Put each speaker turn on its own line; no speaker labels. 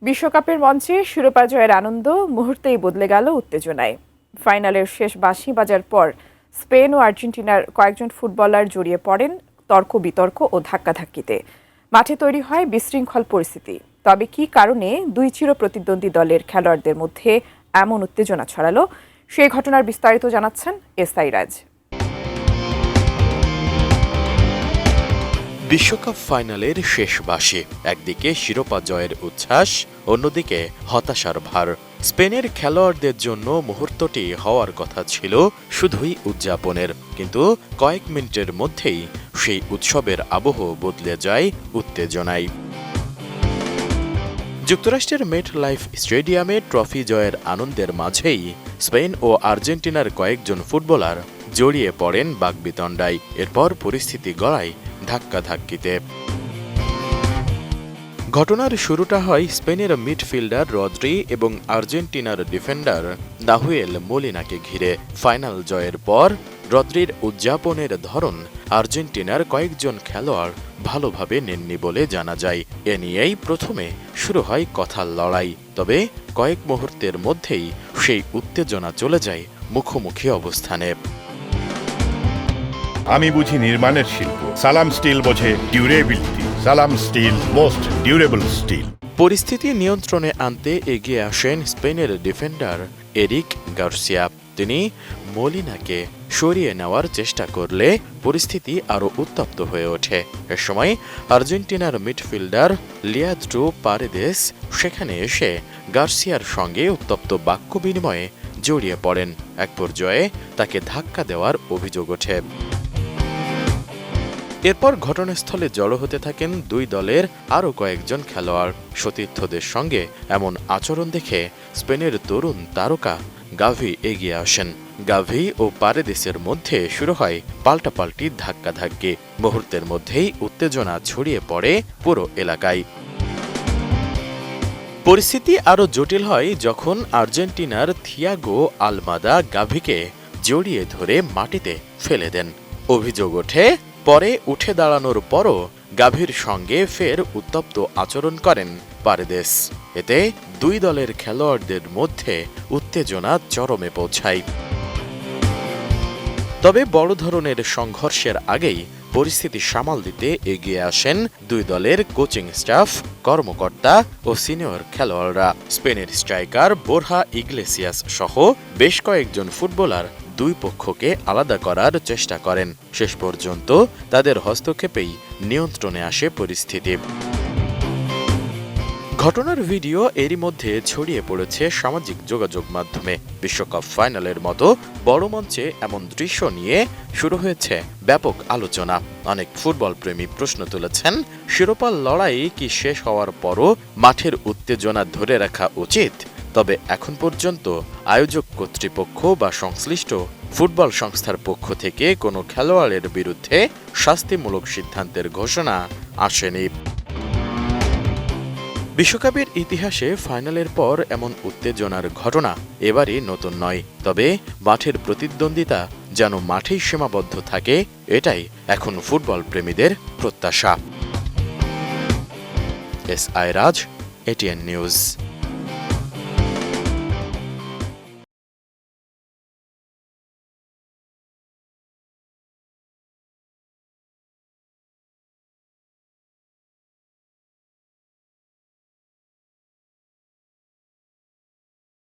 বিশ্বকাপের মঞ্চে শিরোপা জয়ের আনন্দ মুহূর্তেই বদলে গেল উত্তেজনায়। ফাইনালের শেষ বাঁশি বাজার পর স্পেন ও আর্জেন্টিনার কয়েকজন ফুটবলার জড়িয়ে পড়েন তর্ক বিতর্ক ও ধাক্কাধাক্কিতে। মাঠে তৈরি হয় বিশৃঙ্খল পরিস্থিতি। তবে কী কারণে দুই চিরপ্রতিদ্বন্দ্বী দলের খেলোয়াড়দের মধ্যে এমন উত্তেজনা ছড়ালো, সেই ঘটনার বিস্তারিত জানাচ্ছেন এসআই রাজ।
বিশ্বকাপ ফাইনালের শেষ বাঁশি, একদিকে শিরোপা জয়ের উচ্ছ্বাস, অন্যদিকে হতাশার ভার। স্পেনের খেলোয়াড়দের জন্য মুহূর্তটি হওয়ার কথা ছিল শুধুই উদযাপনের, কিন্তু কয়েক মিনিটের মধ্যেই সেই উৎসবের আবহ বদলে যায় উত্তেজনায়। যুক্তরাষ্ট্রের মেট লাইফ স্টেডিয়ামে ট্রফি জয়ের আনন্দের মাঝেই স্পেন ও আর্জেন্টিনার কয়েকজন ফুটবলার জড়িয়ে পড়েন বাকবিতণ্ডায়। এরপর পরিস্থিতি গড়ায় ধাক্কাধাক্কিতে। ঘটনার শুরুটা হয় স্পেনের মিডফিল্ডার রদ্রি এবং আর্জেন্টিনার ডিফেন্ডার নাহুয়েল মোলিনাকে ঘিরে। ফাইনাল জয়ের পর রদ্রির উদযাপনের ধরন আর্জেন্টিনার কয়েকজন খেলোয়াড় ভালোভাবে নেননি বলে জানা যায়। এ নিয়েই প্রথমে শুরু হয় কথার লড়াই, তবে কয়েক মুহূর্তের মধ্যেই সেই উত্তেজনা চলে যায় মুখোমুখি অবস্থানে।
আমি বুঝি নির্মাণের শিল্প, সালাম স্টিল বোঝে ডিউরেবিলিটি। সালাম স্টিল, মোস্ট ডিউরেবল স্টিল।
পরিস্থিতি নিয়ন্ত্রণে আনতে এগিয়ে আসেন স্পেনের ডিফেন্ডার এরিক গার্সিয়া। তিনি মোলিনাকে সরিয়ে নেওয়ার চেষ্টা করলে পরিস্থিতি আরও উত্তপ্ত হয়ে ওঠে। এ সময় আর্জেন্টিনার মিডফিল্ডার লিয়াদ্রো পারেদেস সেখানে এসে গার্সিয়ার সঙ্গে উত্তপ্ত বাক্য বিনিময়ে জড়িয়ে পড়েন। এক পর্যায়ে তাকে ধাক্কা দেওয়ার অভিযোগ ওঠে। এরপর ঘটনাস্থলে জড়ো হতে থাকেন দুই দলের আরও কয়েকজন খেলোয়াড়। সতীর্থদের সঙ্গে এমন আচরণ দেখে স্পেনের তরুণ তারকা গাভি এগিয়ে আসেন। গাভি ও পারেদেসের মধ্যে শুরু হয় পাল্টাপাল্টি ধাক্কাধাক্কি। মুহূর্তের মধ্যেই উত্তেজনা ছড়িয়ে পড়ে পুরো এলাকায়। পরিস্থিতি আরও জটিল হয় যখন আর্জেন্টিনার থিয়াগো আলমাদা গাভিকে জড়িয়ে ধরে মাটিতে ফেলে দেন। অভিযোগ ওঠে, পরে উঠে দাঁড়ানোর পরও গাভির সঙ্গে ফের উত্তপ্ত আচরণ করেন পারেদেস। এতে দুই দলের খেলোয়াড়দের মধ্যে উত্তেজনা চরমে পৌঁছায়। তবে বড় ধরনের সংঘর্ষের আগেই পরিস্থিতি সামাল দিতে এগিয়ে আসেন দুই দলের কোচিং স্টাফ, কর্মকর্তা ও সিনিয়র খেলোয়াড়রা। স্পেনের স্ট্রাইকার বোরহা ইগলেসিয়াস সহ বেশ কয়েকজন ফুটবলার দুই পক্ষকে আলাদা করার চেষ্টা করেন। শেষ পর্যন্ত তাদের হস্তক্ষেপেই নিয়ন্ত্রণে আসে পরিস্থিতি। ঘটনার ভিডিও এরই মধ্যে ছড়িয়ে পড়েছে সামাজিক যোগাযোগ মাধ্যমে। বিশ্বকাপ ফাইনালের মতো বড় মঞ্চে এমন দৃশ্য নিয়ে শুরু হয়েছে ব্যাপক আলোচনা। অনেক ফুটবল প্রেমী প্রশ্ন তুলেছেন, শিরোপার লড়াই কি শেষ হওয়ার পরও মাঠের উত্তেজনা ধরে রাখা উচিত? তবে এখন পর্যন্ত আয়োজক কর্তৃপক্ষ বা সংশ্লিষ্ট ফুটবল সংস্থার পক্ষ থেকে কোনো খেলোয়াড়ের বিরুদ্ধে শাস্তিমূলক সিদ্ধান্তের ঘোষণা আসেনি। বিশ্বকাপের ইতিহাসে ফাইনালের পর এমন উত্তেজনার ঘটনা এবারই নতুন নয়, তবে মাঠের প্রতিদ্বন্দ্বিতা যেন মাঠেই সীমাবদ্ধ থাকে, এটাই এখন ফুটবল প্রেমীদের প্রত্যাশা। এসআই রাজ, এটিএন নিউজ।